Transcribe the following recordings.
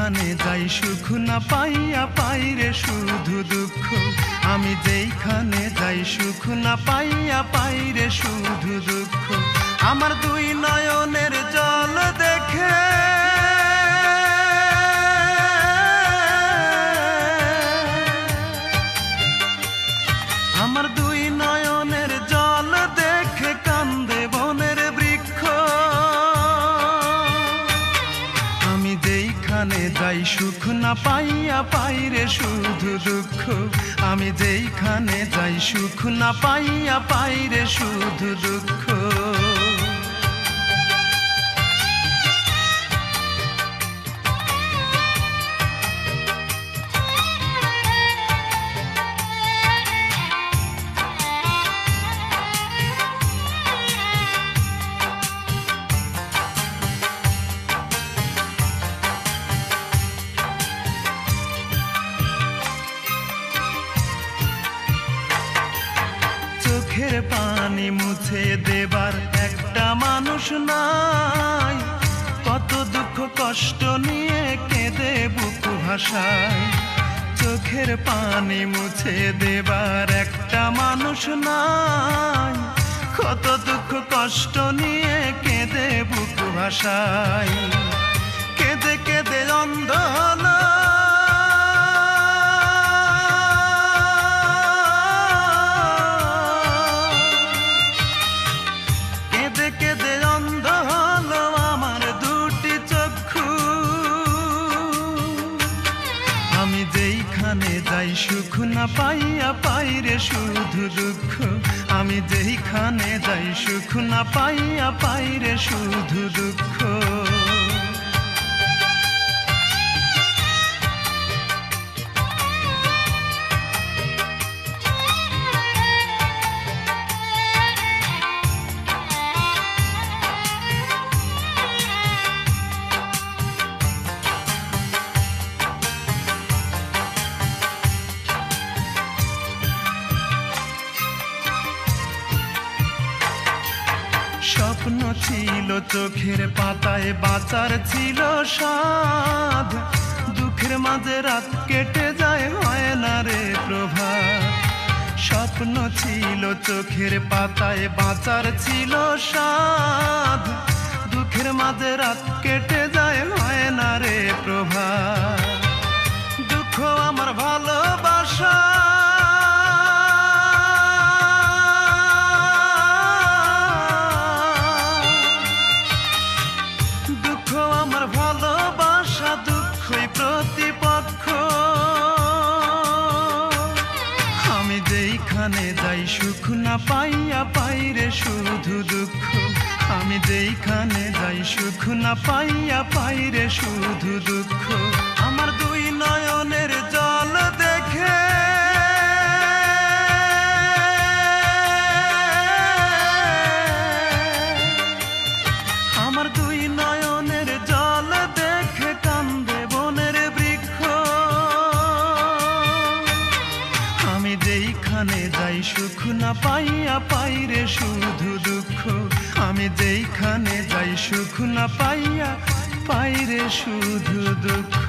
যেইখানে যাই সুখ না পাইয়া পাই রে শুধু দুঃখ। আমি যেইখানে যাই সুখ না পাইয়া পাই রে শুধু দুঃখ। আমার দুই নয়নের জল দেখে আমার দুই নয়নের জল দেখে কান্দে বনের বৃক্ষ। আমি যেইখানে যাই সুখ না পাইয়া পাই রে শুধু দুঃখ। আমি যেইখানে যাই সুখ না পাইয়া পাই রে শুধু দুঃখ। চোখের পানি মুছে দেবার একটা মানুষ নাই। কত দুঃখ কষ্ট নিয়ে কেঁদে বুক ভাসায়। চোখের পানি মুছে দেবার একটা মানুষ নাই। কত দুঃখ কষ্ট নিয়ে কেঁদে বুক ভাসায়। কেঁদে কেঁদে অন্ধ হলো যাই সুখ না পাইয়া পাই রে শুধু দুঃখ। আমি যেইখানে যাই সুখ না পাইয়া পাই রে শুধু দুঃখ। স্বপ্ন ছিল চোখের পাতায় বাঁচার ছিল সাধ। দুঃখের মাঝে রাত কেটে যায় হয় না রে প্রভাত। স্বপ্ন ছিল চোখের পাতায় বাঁচার ছিল সাধ। দুঃখের মাঝে রাত কেটে যায় হয় না রে প্রভাত। দুঃখ আমার ভালোবাসা প্রতিপক্ষ। আমি যেইখানে যাই সুখ না পাইয়া পাই রে শুধু দুঃখ। আমি যেইখানে যাই সুখ না পাইয়া পাই রে শুধু দুঃখ। আমার দুই নয়নের জল দেখে আমার দুই নয়নের জল দেখে কান্দে বনের বৃক্ষ। আমি যেইখানে যাই সুখ না পাইয়া পাই রে শুধু দুঃখ। আমি যেইখানে যাই সুখ না পাইয়া পাই রে শুধু দুঃখ।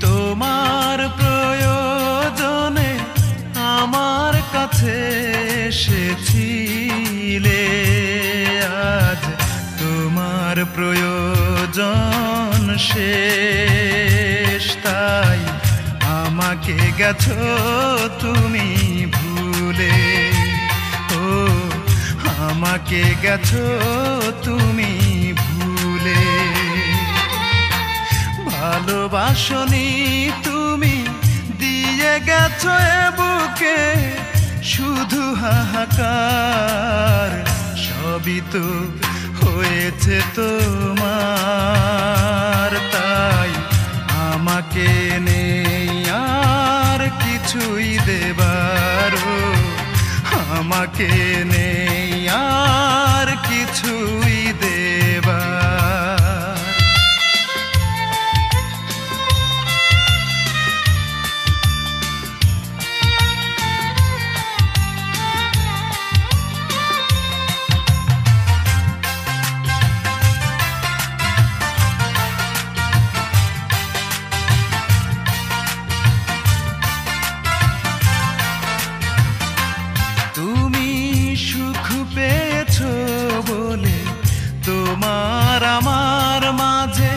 তোমার প্রয়োজনে আমার কাছে এসেছিলে। আজ তোমার প্রয়োজন শেষ, তাই আমাকে গেছো তুমি ভুলে। ও আমাকে গেছো তুমি ভুলে। ভালোবাসনি তুমি দিয়ে গেছো এ বুকে শুধু হাহাকার। সবই তো হয়েছে তোমার, তাই আমাকে নেই আর কিছুই দেবার আমাকে নেই আর কিছুই দেবার। তোমার আমার মাঝে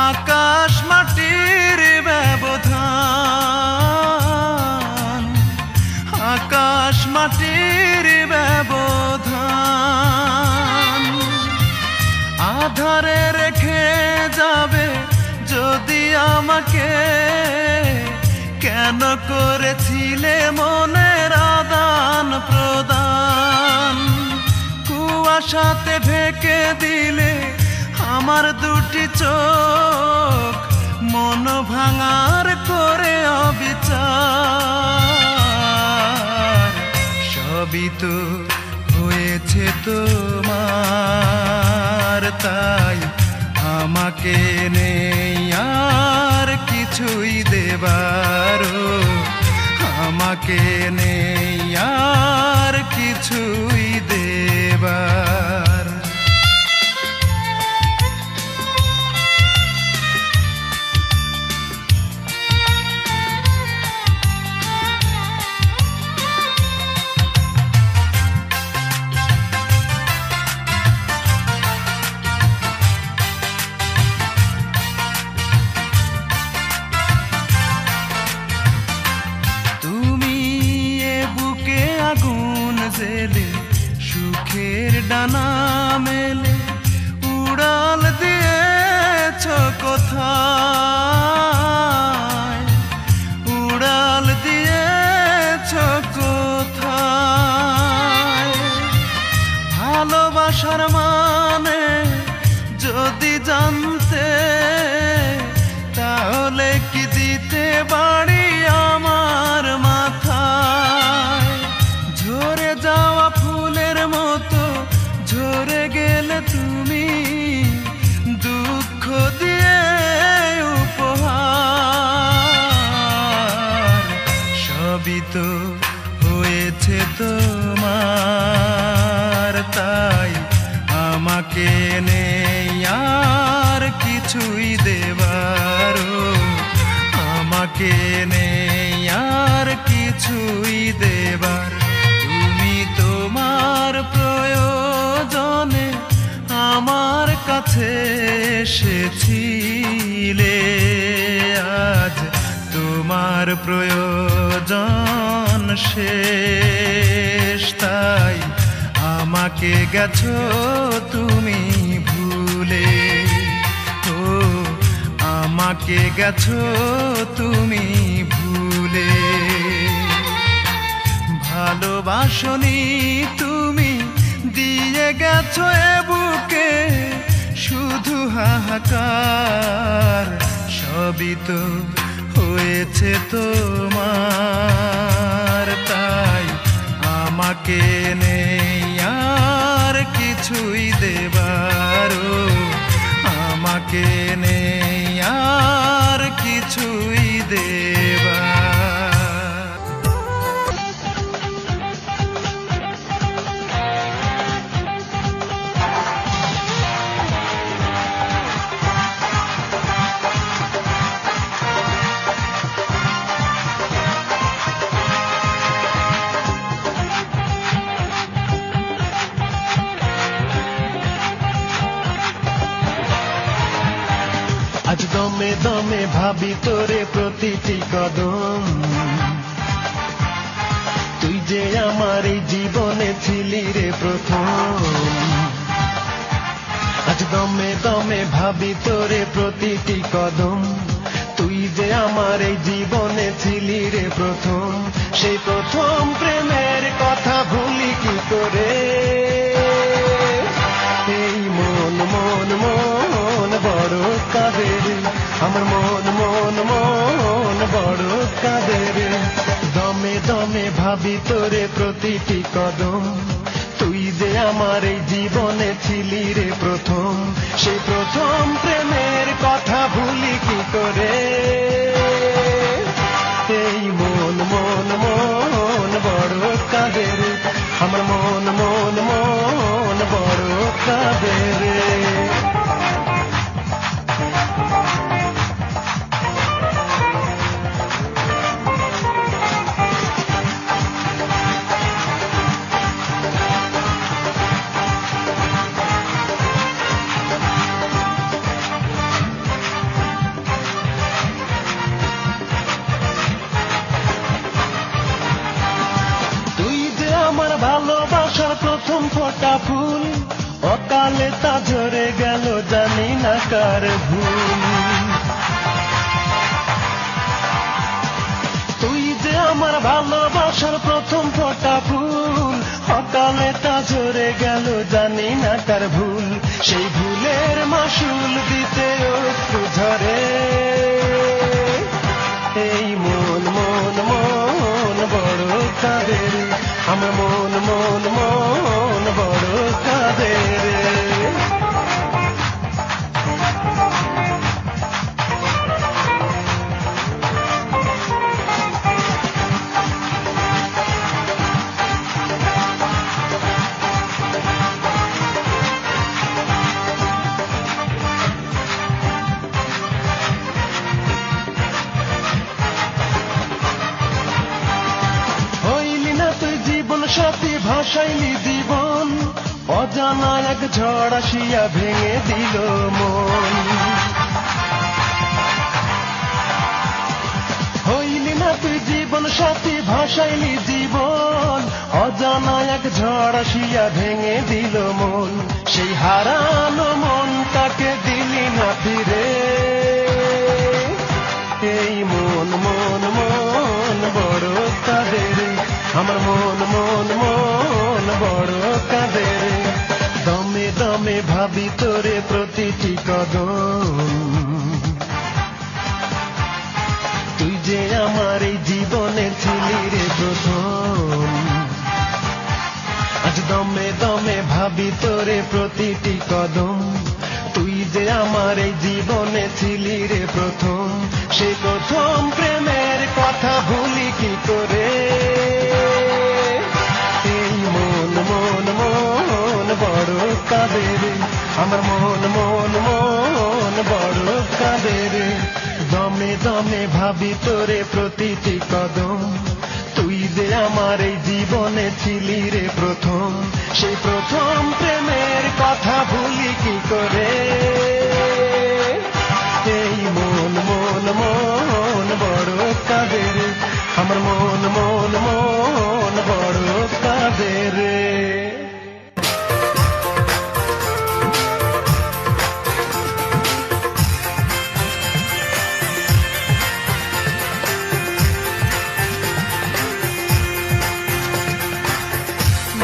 আকাশ মাটির ব্যবধান, আকাশ মাটির ব্যবধান। আধারে রেখে যাবে যদি আমাকে, কেন করেছিলে মনের আদান প্রদান? কুয়াশাতে ঢেকে দিলে আমার দুটি চোখ, মন ভাঙার করে অবিচার। সবই তো হয়েছে তোমার, তাই আমাকে নেই আর কিছুই দেবার। আমাকে নেই আর কিছুই দেবার। আগুন জেলে সুখের ডানা মেলে উড়াল দিয়েছ কোথায়, উড়াল দিয়েছ কোথায়? ভালোবাসার মানে যদি জানতে, তাহলে কি দিতে বাড়ি আমার মাথায়? ঝরে যাওয়া ফুলের মতো ঝরে গেলে তুমি, দুঃখ দিয়ে উপহার। সবই তো হয়েছে তোমার, তাই আমাকে নেই আর কিছুই দেবার। আমাকে নেই আর কিছুই দেবার। তুমি তোমার প্রয়োজনে আমার কাছে এসেছিলে, আজ তোমার প্রয়োজন শেষ, তাই আমাকে গেছো তুমি ভুলে। ও আমাকে গেছো তুমি ভুলে। ভালোবাসনি তুমি, দিয়ে গেছো এ বুকে শুধু হাহাকার। সবই তো হয়েছে তোমার, তাই আমাকে নেই আর কিছুই দেবার। আমাকে নেই আর কিছুই দেবার। আজ দমে দমে ভাবি তোরে প্রতিটি কদম, তুই যে আমার এই জীবনে ছিলি রে প্রথম। আজ দমে দমে ভাবি তোরে প্রতিটি কদম, তুই যে আমার এই জীবনে ছিলি রে প্রথম। সেই প্রথম প্রেমের কথা ভুলি কি করে? এই মন মন মন বড় কাঁদে রে, আমার মন মন মন বড় কাঁদে রে। দমে দমে ভাবি তোরে প্রতিটি কদম, তুই যে আমার এই জীবনে ছিলি রে প্রথম। সেই প্রথম প্রেমের কথা ভুলি কি করে, এই মন মন মন বড় কাঁদে রে, আমার মন মন মন বড় কাঁদে রে। আমার ভালোবাসার প্রথম ফোটা ফুল, অকালে তা ঝরে গেল জানি না কার ভুল। তুই যে আমার ভালোবাসার প্রথম ফোটা ফুল, অকালে তা ঝরে গেল জানি না কার ভুল। সেই ভুলের মাসুল দিতে একটু ঝরে, এই মন মন মন বড় কাঁদে রে, আমার মন মন মন বড় কাঁদে রে। সাথী ভাসাইলি জীবন, অজানা এক ঝড় আসিয়া ভেঙে দিল মন। হইলি না তুই জীবন সাথী ভাসাইলি জীবন, অজানা এক ঝড় আসিয়া ভেঙে দিল মন। সেই হারানো মনটাকে দিলি না ফিরে, এই মন মন মন বড় কাঁদে রে, আমার মন মন মন বড় কাঁদে রে। দমে দমে ভাবি তোরে প্রতিটি কদম, তুই যে আমার এই জীবনে ছিলি রে প্রথম। আজ দমে দমে ভাবি তোরে প্রতিটি কদম, তুই যে আমার এই জীবনে ছিলি রে প্রথম। সেই প্রথম প্রেমের কথা ভুলি কি করে, এই মন মন মন বড় কাঁদে রে, আমার মন মন মন বড় কাঁদে রে। দমে দমে ভাবি তোরে প্রতিটি কদম, তুই যে আমার এই জীবনে ছিলি রে প্রথম। সেই প্রথম প্রেমের কথা ভুলি কি করে, এই মন মন মন বড় কাঁদে রে, আমার মন মন মন বড় কাঁদে রে।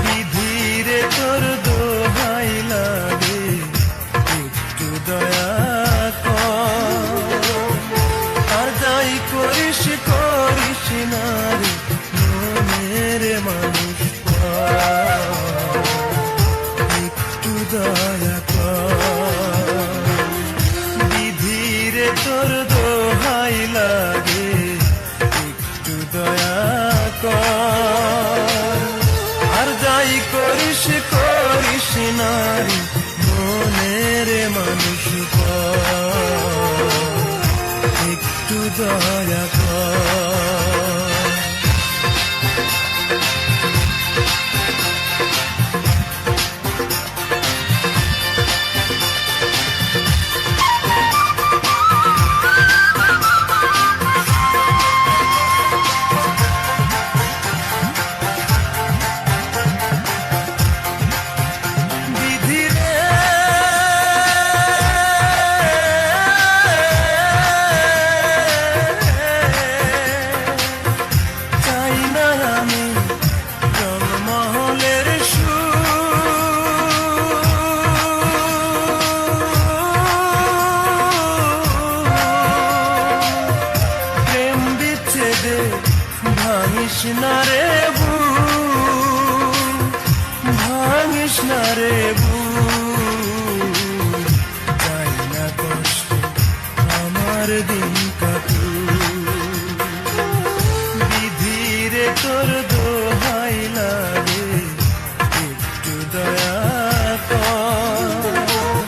বিধিরে তোর দোহাই লাগে, একটু দয়া কর, আর যাই করিস করিস না রে মনের মানুষ, একটু দয়া কর। বিধিরে তোর দোহাই লাগে, একটু দয়া কর, আর যাই করিস করিস না রে মনের মানুষ, একটু দয়া কর। করিস না রে ভুল, যাই না কষ্ট আমার দিন কাটুক। বিধিরে তোর দোহাই লাগে একটু দয়া কর,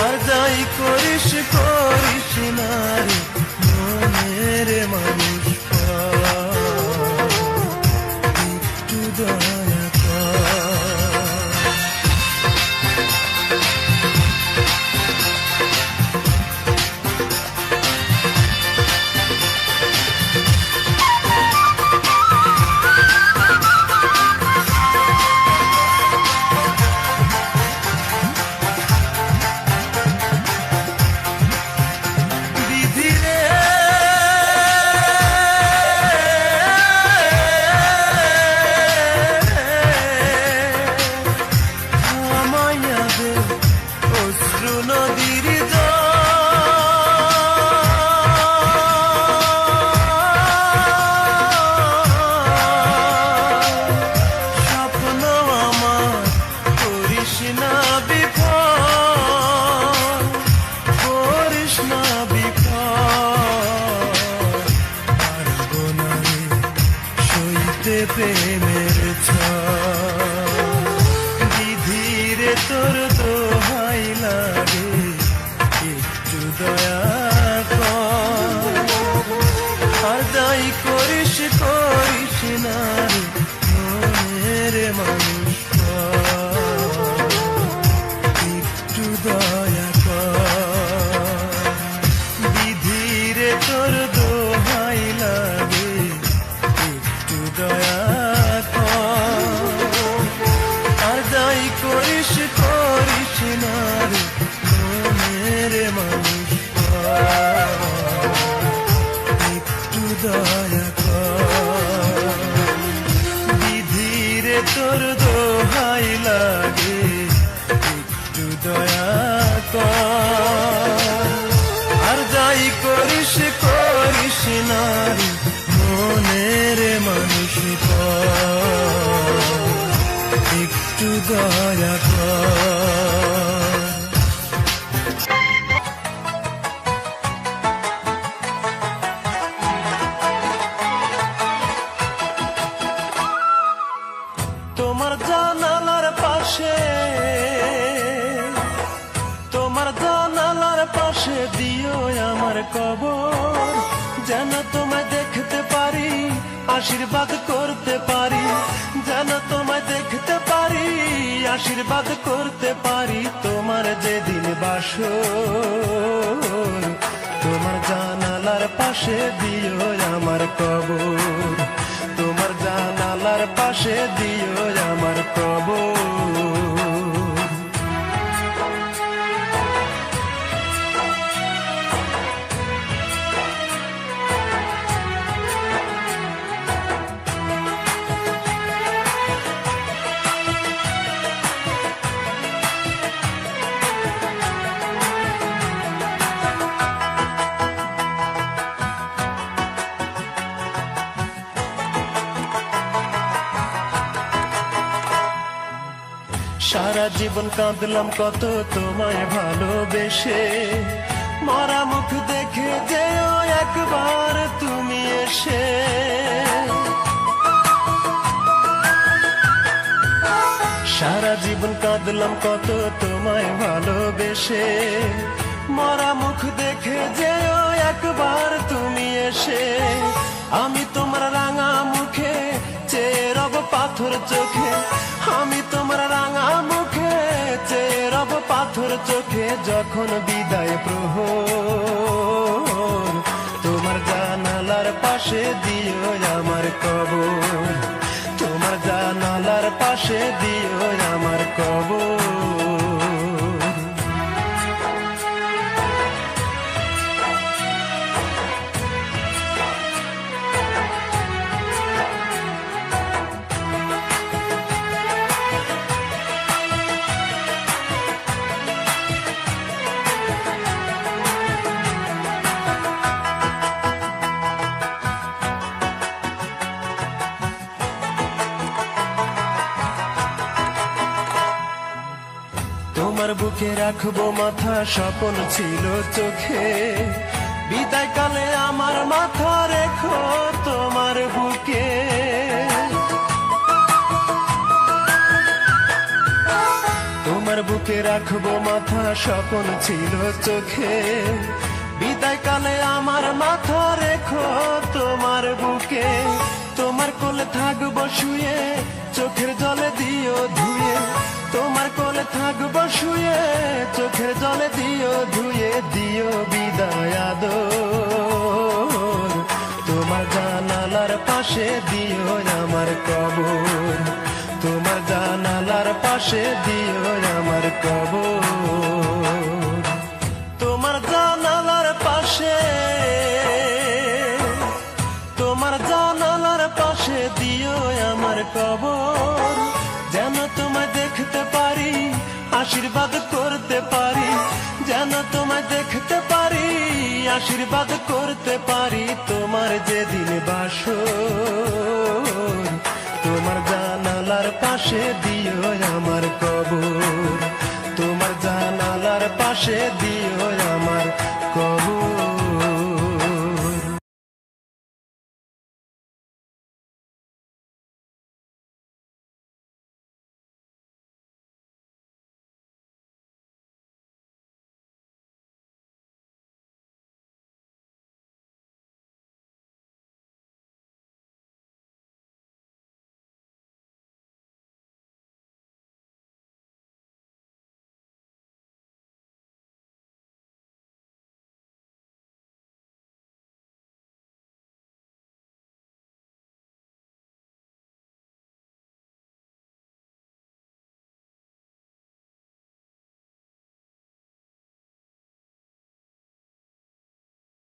আর যাই করিস করিস না রে মনের মানুষ একটু দয়া কর। প্রেমের বিধিরে তোর দোহাই লাগে একটু দয়া কর, আর যাই করিস করিস না রে মনের মানুষ একটু দয়া কর। বিধিরে তোর দোহাই লাগে একটু দয়া কর, আর যাই করিস করিস না রে মনের মানুষ একটু দয়া কর। বিধিরে তোর দোহাই লাগে একটু দয়া কর, আর যাই করিস করিস না রে মনের মানুষ একটু দয়া কর। তোমার জানালার পাশে, তোমার জানালার পাশে দিও আমার কবর, যেন তোমায় দেখতে পারি আশীর্বাদ করতে পারি, যেন তোমায় দেখতে পারি আশীর্বাদ করতে পারি। তোমার যেদিন বাসর, তোমার জানালার পাশে দিও আমার কবর, তোমার জানালার পাশে দিও আমার কবর। সারা জীবন কাঁদলাম কত তোমায় ভালোবেসে, মরা মুখ দেখে যেও একবার তুমি এসে। সারা জীবন কাঁদলাম কত তোমায় ভালোবেসে, মরা মুখ দেখে যেও একবার তুমি এসে। আমি তোমার রাঙা মুখে চেয়ে রব পাথর চোখে, আমি তোমার রাঙা মুখে চেয়ে রব পাথর চোখে। যখন বিদায় প্রহর, তোমার জানালার পাশে দিও আমার কবর, তোমার জানালার পাশে দিও আমার কবর। তোমার বুকে রাখবো মাথা, স্বপ্ন ছিল চোখে, বিদায় কালে আমার মাথা রেখো তোমার বুকে। তোমার বুকে রাখবো মাথা, স্বপ্ন ছিল চোখে, বিদায় কালে আমার মাথা রেখো তোমার বুকে। তোমার কোলে থাকবো শুয়ে, চোখের জলে দিও ধুয়ে, তোমার কোলে থাকবো শুয়ে, চোখের জলে দিও ধুয়ে, দিও বিদায় আদর। তোমার জানালার পাশে দিও আমার কবর, তোমার জানালার পাশে দিও আমার কবর। তোমার জানালার পাশে, তোমার জানালার পাশে দিও আমার কবর, যেন তোমায় দেখতে পারি, আশীর্বাদ করতে পারি, যেন তোমায় দেখতে পারি, আশীর্বাদ করতে পারি। তোমার যেদিন বাসর, তোমার জানালার পাশে দিও আমার কবর।